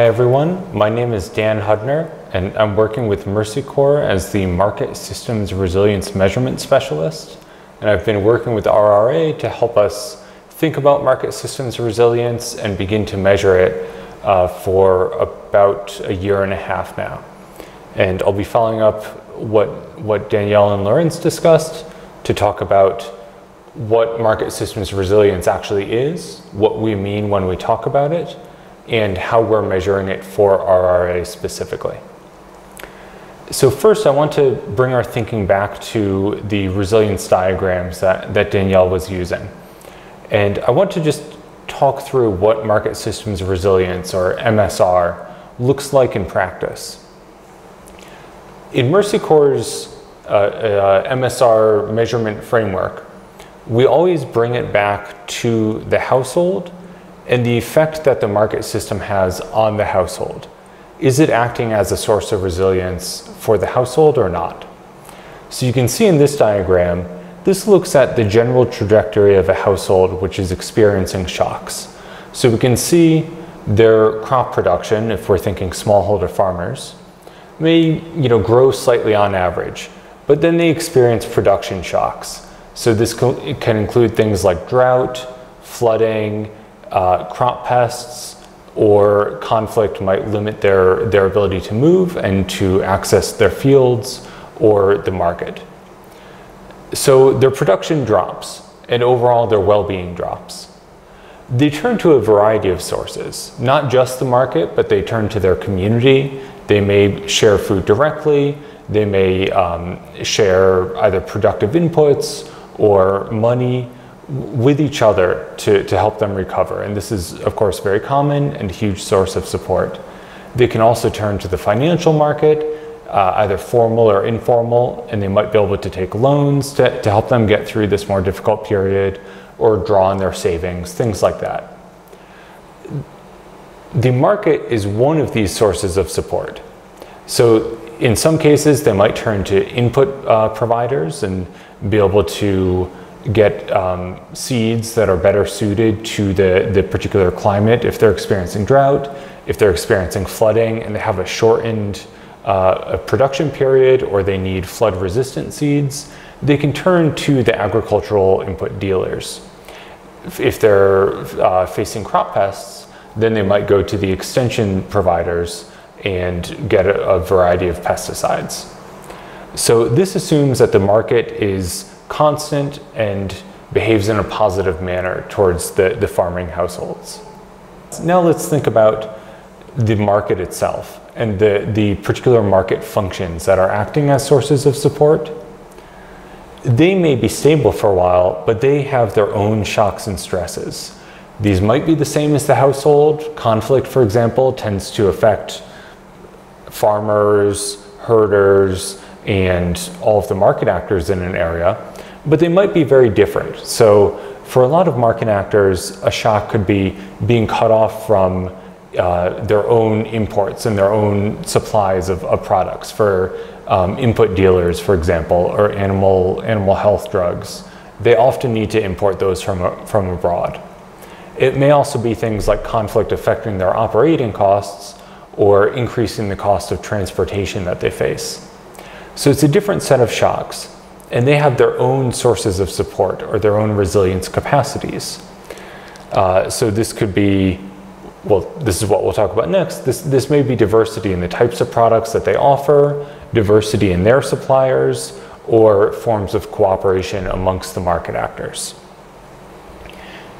Hi everyone, my name is Dan Hudner and I'm working with Mercy Corps as the Market Systems Resilience Measurement Specialist. And I've been working with RRA to help us think about market systems resilience and begin to measure it for about a year and a half now. And I'll be following up what Danielle and Lorenz discussed to talk about what market systems resilience actually is, what we mean when we talk about it, and how we're measuring it for RRA specifically. So first, I want to bring our thinking back to the resilience diagrams that Danielle was using. And I want to just talk through what market systems resilience, or MSR, looks like in practice. In Mercy Corps' MSR measurement framework, we always bring it back to the household and the effect that the market system has on the household. Is it acting as a source of resilience for the household or not? So you can see in this diagram, this looks at the general trajectory of a household which is experiencing shocks. So we can see their crop production, if we're thinking smallholder farmers, may grow slightly on average, but then they experience production shocks. So this can include things like drought, flooding, crop pests, or conflict might limit their ability to move and to access their fields or the market. So their production drops and overall their well-being drops. They turn to a variety of sources, not just the market, but they turn to their community. They may share food directly. They may share either productive inputs or money with each other to help them recover. And this is, of course, very common and a huge source of support. They can also turn to the financial market, either formal or informal, and they might be able to take loans to help them get through this more difficult period or draw on their savings, things like that. The market is one of these sources of support. So in some cases, they might turn to input providers and be able to get seeds that are better suited to the particular climate. If they're experiencing drought, if they're experiencing flooding and they have a shortened production period, or they need flood-resistant seeds, they can turn to the agricultural input dealers. If they're facing crop pests, then they might go to the extension providers and get a variety of pesticides. So this assumes that the market is constant and behaves in a positive manner towards the farming households. Now let's think about the market itself and the particular market functions that are acting as sources of support. They may be stable for a while, but they have their own shocks and stresses. These might be the same as the household. Conflict, for example, tends to affect farmers, herders, and all of the market actors in an area, but they might be very different. So for a lot of market actors, a shock could be being cut off from their own imports and their own supplies of products. For input dealers, for example, or animal health drugs, they often need to import those from abroad. It may also be things like conflict affecting their operating costs or increasing the cost of transportation that they face. So it's a different set of shocks, and they have their own sources of support or their own resilience capacities. So this could be, well, this is what we'll talk about next. This may be diversity in the types of products that they offer, diversity in their suppliers, or forms of cooperation amongst the market actors.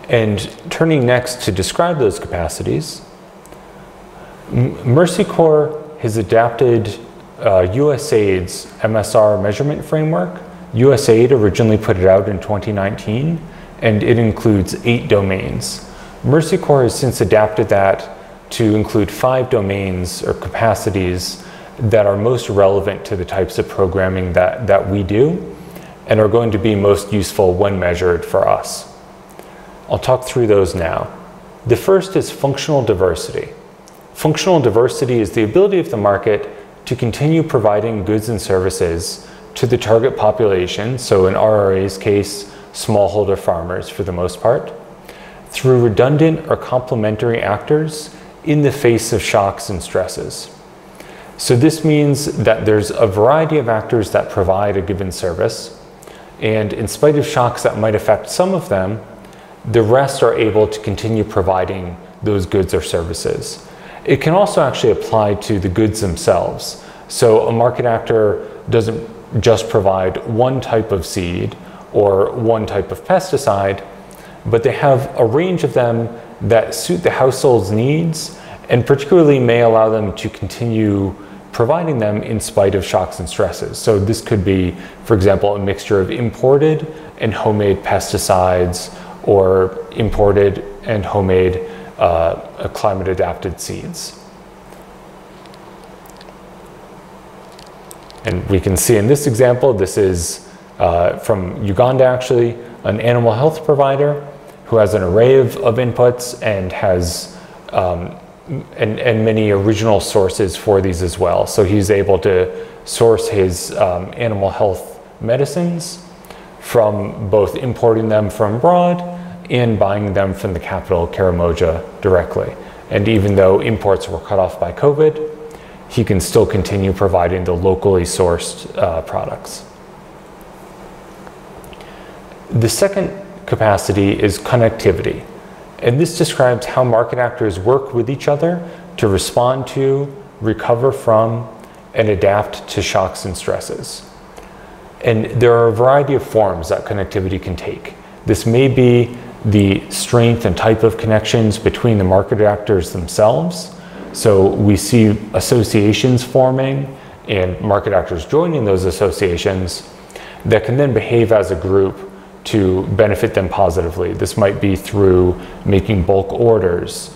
And turning next to describe those capacities, Mercy Corps has adapted USAID's MSR measurement framework. USAID originally put it out in 2019, and it includes 8 domains. Mercy Corps has since adapted that to include 5 domains or capacities that are most relevant to the types of programming that we do and are going to be most useful when measured for us. I'll talk through those now. The first is functional diversity. Functional diversity is the ability of the market to continue providing goods and services to the target population, so in RRA's case, smallholder farmers for the most part, through redundant or complementary actors in the face of shocks and stresses. So this means that there's a variety of actors that provide a given service, and in spite of shocks that might affect some of them, the rest are able to continue providing those goods or services. It can also actually apply to the goods themselves. So a market actor doesn't just provide one type of seed or one type of pesticide, but they have a range of them that suit the household's needs and particularly may allow them to continue providing them in spite of shocks and stresses. So this could be, for example, a mixture of imported and homemade pesticides or imported and homemade climate adapted seeds. And we can see in this example, this is from Uganda actually, an animal health provider who has an array of inputs and has and many original sources for these as well. So he's able to source his animal health medicines from both importing them from abroad and buying them from the capital, Karamoja, directly. And even though imports were cut off by COVID, he can still continue providing the locally sourced products. The second capacity is connectivity. And this describes how market actors work with each other to respond to, recover from, and adapt to shocks and stresses. And there are a variety of forms that connectivity can take. This may be the strength and type of connections between the market actors themselves. So we see associations forming and market actors joining those associations that can then behave as a group to benefit them positively. This might be through making bulk orders.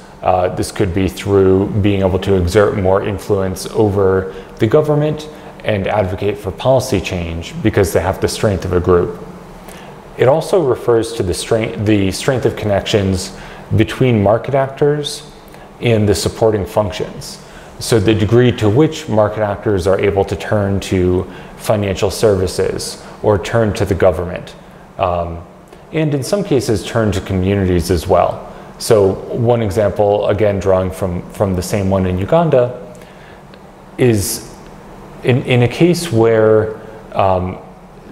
This could be through being able to exert more influence over the government and advocate for policy change because they have the strength of a group. It also refers to the strength of connections between market actors and the supporting functions. So the degree to which market actors are able to turn to financial services or turn to the government. And in some cases turn to communities as well. So one example, again drawing from the same one in Uganda, is in a case where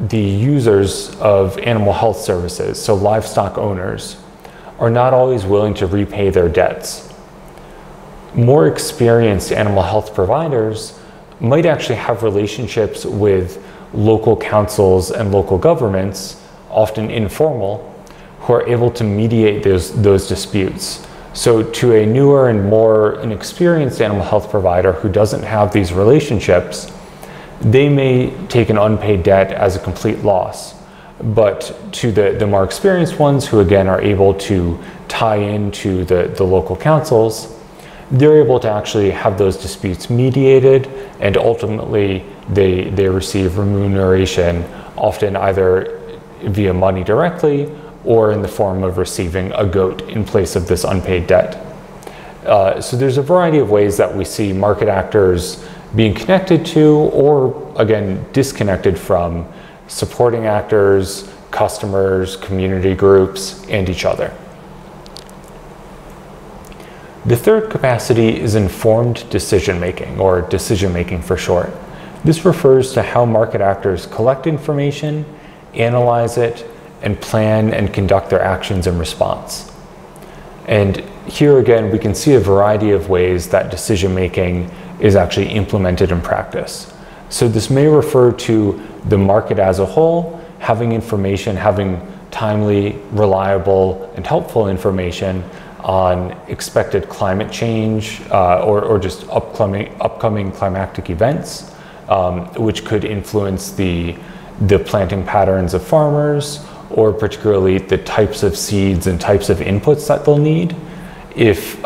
the users of animal health services, so livestock owners, are not always willing to repay their debts. More experienced animal health providers might actually have relationships with local councils and local governments, often informal, who are able to mediate those disputes. So to a newer and more inexperienced animal health provider who doesn't have these relationships, they may take an unpaid debt as a complete loss. But to the more experienced ones who again are able to tie into the local councils, they're able to actually have those disputes mediated, and ultimately they receive remuneration, often either via money directly or in the form of receiving a goat in place of this unpaid debt. So there's a variety of ways that we see market actors being connected to, or again, disconnected from supporting actors, customers, community groups, and each other. The third capacity is informed decision-making, or decision-making for short. This refers to how market actors collect information, analyze it, and plan and conduct their actions in response. And here again, we can see a variety of ways that decision-making is actually implemented in practice. So this may refer to the market as a whole, having information, having timely, reliable, and helpful information on expected climate change or just upcoming climatic events, which could influence the planting patterns of farmers, or particularly the types of seeds and types of inputs that they'll need. If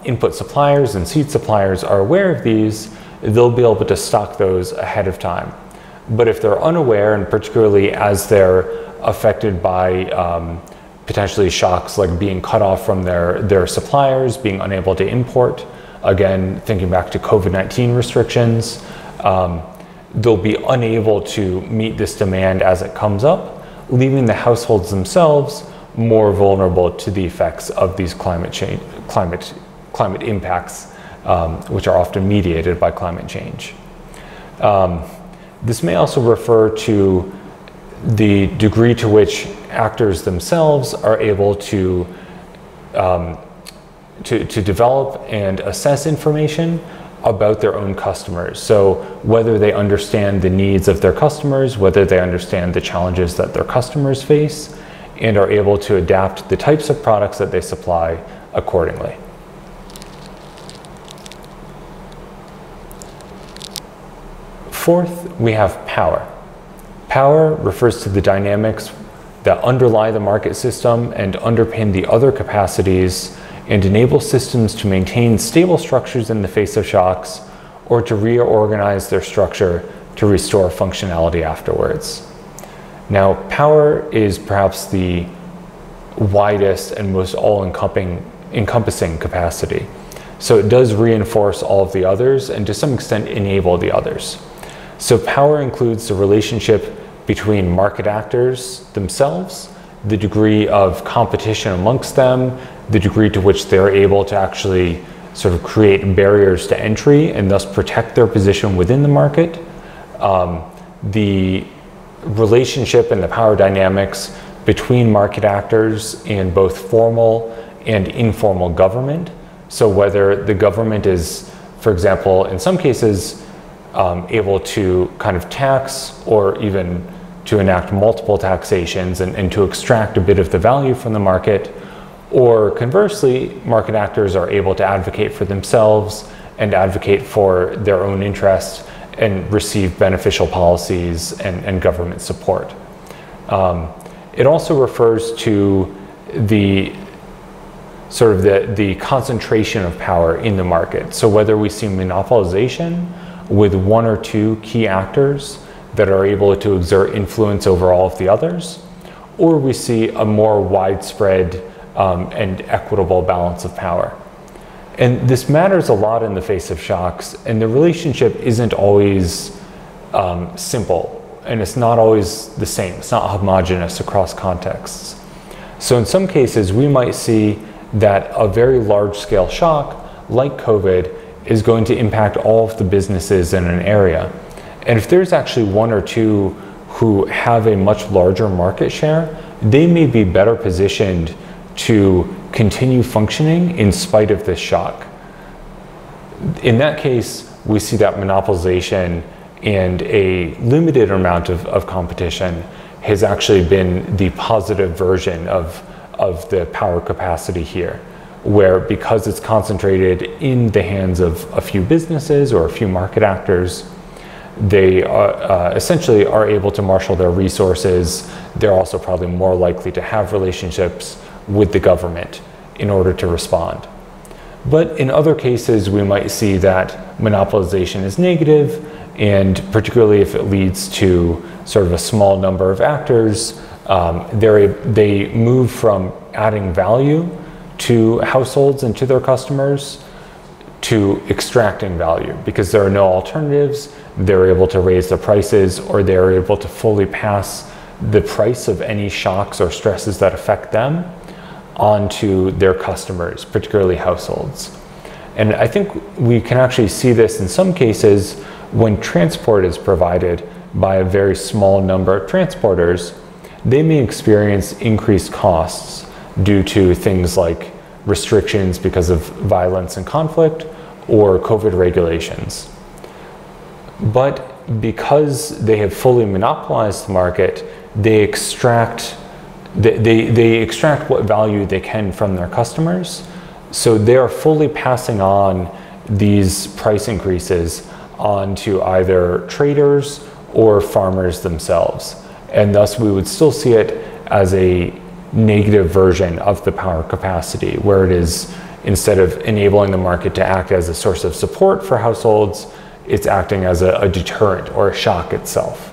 input suppliers and seed suppliers are aware of these, they'll be able to stock those ahead of time. But if they're unaware, and particularly as they're affected by potentially shocks like being cut off from their suppliers, being unable to import, again, thinking back to COVID-19 restrictions, they'll be unable to meet this demand as it comes up, leaving the households themselves more vulnerable to the effects of these climate climate impacts, which are often mediated by climate change. This may also refer to the degree to which actors themselves are able to develop and assess information about their own customers. So whether they understand the needs of their customers, whether they understand the challenges that their customers face, and are able to adapt the types of products that they supply accordingly. Fourth, we have power. Power refers to the dynamics that underlie the market system and underpin the other capacities and enable systems to maintain stable structures in the face of shocks or to reorganize their structure to restore functionality afterwards. Now, power is perhaps the widest and most all-encompassing capacity. So it does reinforce all of the others and to some extent enable the others. So power includes the relationship between market actors themselves, the degree of competition amongst them, the degree to which they're able to actually sort of create barriers to entry and thus protect their position within the market, the relationship and the power dynamics between market actors in both formal and informal government. So whether the government is, for example, in some cases, able to kind of tax or even to enact multiple taxations and to extract a bit of the value from the market, or conversely, market actors are able to advocate for themselves and advocate for their own interests and receive beneficial policies and government support. It also refers to the sort of the concentration of power in the market. So whether we see monopolization with one or two key actors that are able to exert influence over all of the others, or we see a more widespread and equitable balance of power. And this matters a lot in the face of shocks, and the relationship isn't always simple, and it's not always the same. It's not homogeneous across contexts. So in some cases, we might see that a very large-scale shock, like COVID, is going to impact all of the businesses in an area. And if there's actually one or two who have a much larger market share, they may be better positioned to continue functioning in spite of this shock. In that case, we see that monopolization and a limited amount of competition has actually been the positive version of the power capacity here, where because it's concentrated in the hands of a few businesses or a few market actors, they essentially are able to marshal their resources. They're also probably more likely to have relationships with the government in order to respond. But in other cases, we might see that monopolization is negative, and particularly if it leads to sort of a small number of actors, they move from adding value to households and to their customers to extracting value because there are no alternatives. They're able to raise the prices, or they're able to fully pass the price of any shocks or stresses that affect them onto their customers, particularly households. And I think we can actually see this in some cases when transport is provided by a very small number of transporters. They may experience increased costs due to things like restrictions because of violence and conflict or COVID regulations. But because they have fully monopolized the market, they extract what value they can from their customers. So they are fully passing on these price increases onto either traders or farmers themselves. And thus we would still see it as a negative version of the power capacity, where it is, instead of enabling the market to act as a source of support for households, it's acting as a deterrent or a shock itself.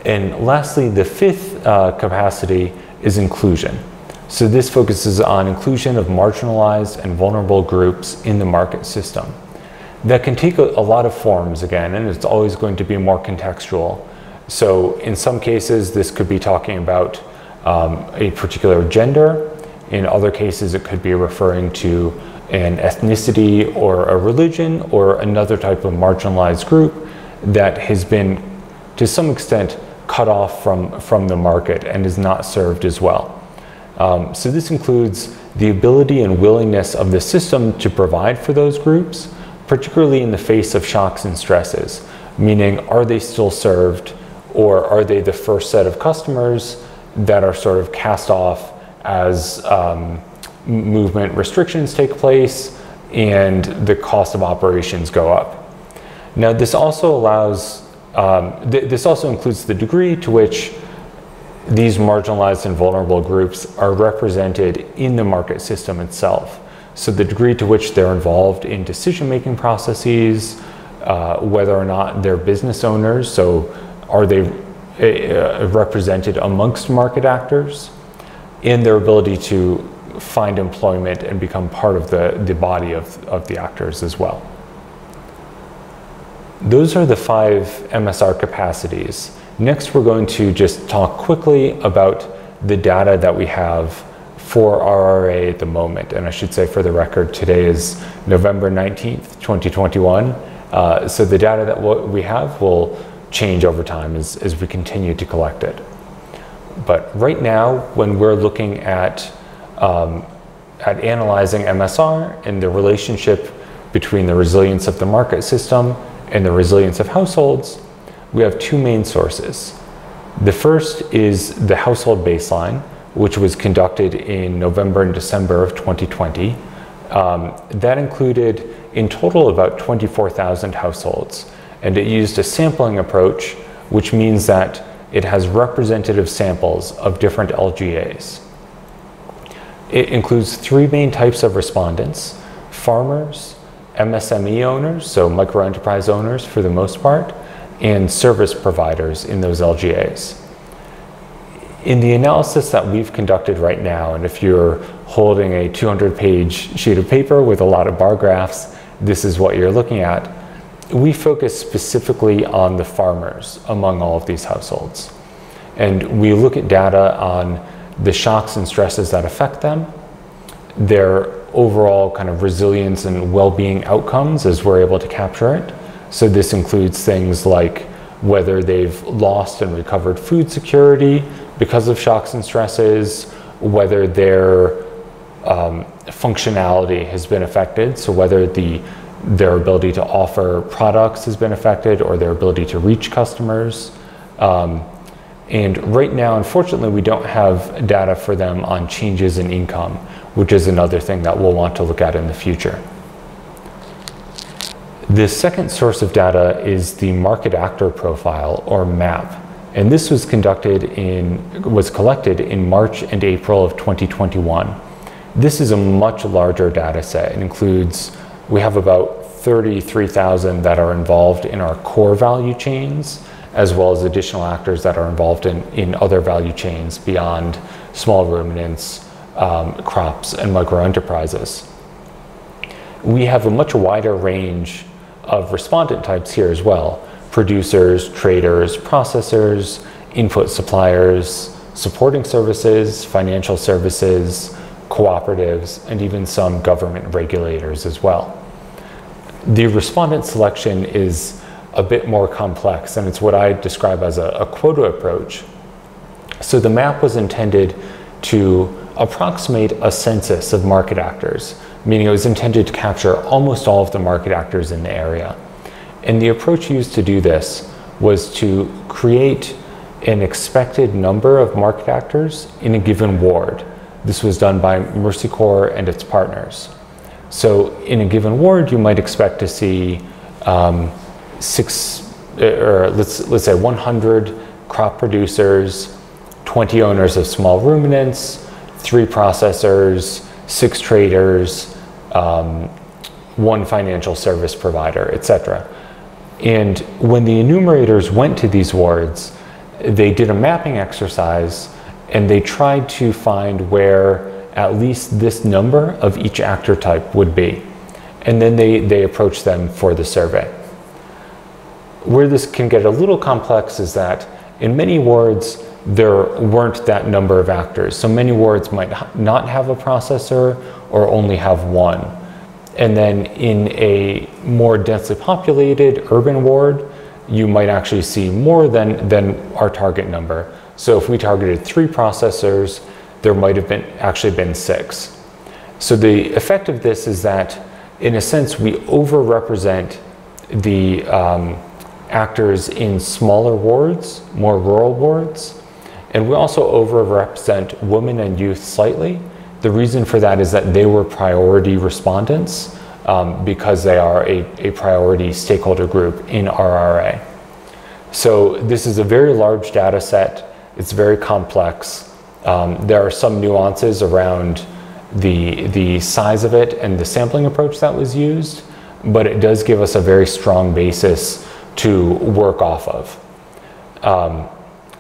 And lastly, the fifth capacity is inclusion. So this focuses on inclusion of marginalized and vulnerable groups in the market system. That can take a lot of forms again, and it's always going to be more contextual. So in some cases, this could be talking about a particular gender. In other cases, it could be referring to an ethnicity or a religion or another type of marginalized group that has been, to some extent, cut off from the market and is not served as well. So this includes the ability and willingness of the system to provide for those groups, particularly in the face of shocks and stresses, meaning are they still served, or are they the first set of customers that are sort of cast off as movement restrictions take place and the cost of operations go up. Now this also allows, this also includes the degree to which these marginalized and vulnerable groups are represented in the market system itself. So the degree to which they're involved in decision-making processes, whether or not they're business owners, so are they represented amongst market actors, in their ability to find employment and become part of the body of the actors as well. Those are the 5 MSR capacities. Next, we're going to just talk quickly about the data that we have for RRA at the moment. And I should say, for the record, today is November 19th, 2021. So the data that we have will change over time as we continue to collect it. But right now, when we're looking at analyzing MSR and the relationship between the resilience of the market system and the resilience of households, we have 2 main sources. The first is the household baseline, which was conducted in November and December of 2020. That included in total about 24,000 households, and it used a sampling approach, which means that it has representative samples of different LGAs. It includes 3 main types of respondents: farmers, MSME owners, so microenterprise owners for the most part, and service providers in those LGAs. In the analysis that we've conducted right now, and if you're holding a 200-page sheet of paper with a lot of bar graphs, this is what you're looking at. We focus specifically on the farmers among all of these households. And we look at data on the shocks and stresses that affect them, their overall kind of resilience and well-being outcomes as we're able to capture it. So this includes things like whether they've lost and recovered food security because of shocks and stresses, whether their functionality has been affected, so whether their ability to offer products has been affected or their ability to reach customers. And right now, unfortunately, we don't have data for them on changes in income, which is another thing that we'll want to look at in the future. The second source of data is the market actor profile, or MAP. And this was collected in March and April of 2021. This is a much larger data set. It includes, we have about 33,000 that are involved in our core value chains, as well as additional actors that are involved in other value chains beyond small ruminants, crops, and microenterprises. We have a much wider range of respondent types here as well: producers, traders, processors, input suppliers, supporting services, financial services, cooperatives, and even some government regulators as well. The respondent selection is a bit more complex, and it's what I describe as a quota approach. So the map was intended to approximate a census of market actors, meaning it was intended to capture almost all of the market actors in the area. And the approach used to do this was to create an expected number of market actors in a given ward. This was done by Mercy Corps and its partners. So in a given ward, you might expect to see let's say 100 crop producers, 20 owners of small ruminants, 3 processors, 6 traders, 1 financial service provider, etc. And when the enumerators went to these wards, they did a mapping exercise and they tried to find where at least this number of each actor type would be. And then they approached them for the survey. Where this can get a little complex is that In many wards, there weren't that number of actors. So many wards might not have a processor or only have one. And then in a more densely populated urban ward, you might actually see more than our target number. So if we targeted 3 processors, there might have actually been 6. So the effect of this is that, in a sense, we overrepresent the actors in smaller wards, more rural wards, and we also overrepresent women and youth slightly. The reason for that is that they were priority respondents because they are a priority stakeholder group in RRA. So this is a very large data set. It's very complex. There are some nuances around the size of it and the sampling approach that was used, but it does give us a very strong basis to work off of.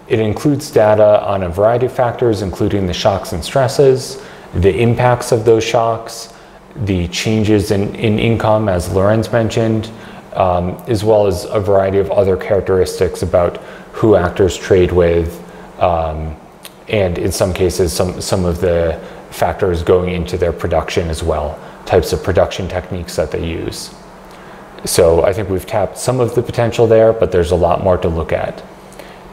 It includes data on a variety of factors, including the shocks and stresses, the impacts of those shocks, the changes in income, as Lorenz mentioned, as well as a variety of other characteristics about who actors trade with, and in some cases, some of the factors going into their production as well, types of production techniques that they use. So I think we've tapped some of the potential there, but there's a lot more to look at.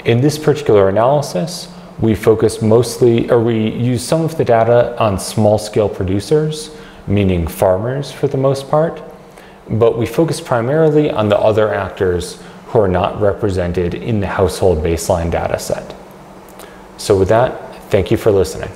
In this particular analysis, we focused mostly, or we used some of the data on small-scale producers, meaning farmers for the most part, but we focused primarily on the other actors who are not represented in the household baseline data set. So with that, thank you for listening.